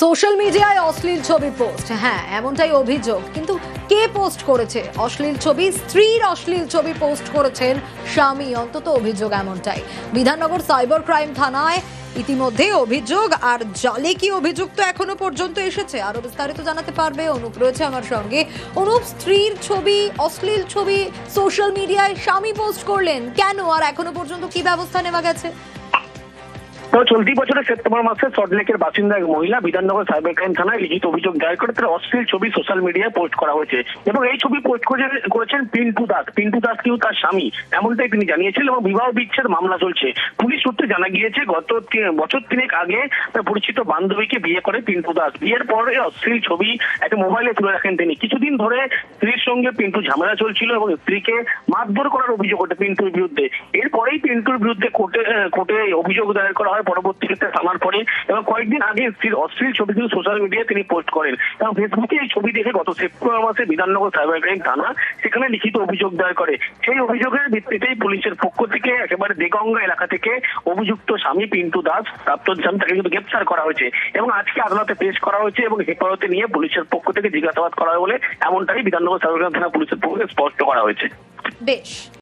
Social মিডিয়ায় অশ্লীল ছবি পোস্ট, হ্যাঁ এমনটাই অভিযোগ। কিন্তু কে পোস্ট করেছে অশ্লীল ছবি? স্ত্রীর অশ্লীল ছবি পোস্ট করেছেন স্বামী, অন্তত অভিযোগ এমনটাই। বিধাননগর সাইবার ক্রাইম থানায় ইতিমধ্যে অভিযোগ, আর জালে কি অভিযুক্ত এখনো পর্যন্ত এসেছে, আরো বিস্তারিত জানাতে পারবে অনুপ, রয়েছে আমার সঙ্গে। অনুপ, স্ত্রীর ছবি, অশ্লীল ছবি সোশ্যাল মিডিয়ায় স্বামী পোস্ট করলেন কেন, আর এখনো পর্যন্ত কি ব্যবস্থা নেওয়া গেছে? চলতি বছরের সেপ্টেম্বর মাসে সল্টলেকের বাসিন্দা এক মহিলা বিধাননগর সাইবার ক্রাইম থানায় লিখিত অভিযোগ দায়ের করে তার অশ্লীল ছবি সোশ্যাল মিডিয়ায় পোস্ট করা হয়েছে এবং এই ছবি পোস্ট করেছেন পিন্টু দাস। পিন্টু দাস কেউ তার স্বামী, এমনটাই তিনি জানিয়েছেন এবং বিবাহ বিচ্ছেদ মামলা চলছে। পুলিশ সূত্রে জানা গিয়েছে গত বছর তিনেক আগে তার পরিচিত বান্ধবীকে বিয়ে করে পিন্টু দাস। বিয়ের পরে অশ্লীল ছবি একটা মোবাইলে তুলে রাখেন তিনি। কিছুদিন ধরে স্ত্রীর সঙ্গে পিন্টু ঝামেলা চলছিল এবং স্ত্রীকে মারধর করার অভিযোগ ওঠে পিন্টুর বিরুদ্ধে। এরপরেই পিন্টুর বিরুদ্ধে কোর্টে অভিযোগ দায়ের করা হয় পরবর্তীতে থানার পরে, এবং কয়েকদিন আগে স্ত্রীর অশ্লীল ছবি কিন্তু সোশ্যাল মিডিয়ায় তিনি পোস্ট করেন এবং ফেসবুকে এই ছবি দেখে গত সেপ্টেম্বর মাসে বিধাননগর সাইবার ক্রাইম থানা সেখানে লিখিত অভিযোগ দায়ের করে। সেই অভিযোগের ভিত্তিতেই পুলিশের পক্ষ থেকে একেবারে দেগঙ্গা এলাকা থেকে অভিযুক্ত স্বামী পিন্টু দাস, প্রাক্তন স্বামী, তাকে কিন্তু গ্রেপ্তার করা হয়েছে এবং আজকে আদালতে পেশ করা হয়েছে এবং হেফাজতে নিয়ে পুলিশের পক্ষ থেকে জিজ্ঞাসাবাদ করা হয় বলে এমনটাই বিধাননগর সাইবার ক্রাইম থানা পুলিশের পক্ষ থেকে স্পষ্ট করা হয়েছে। বেশ।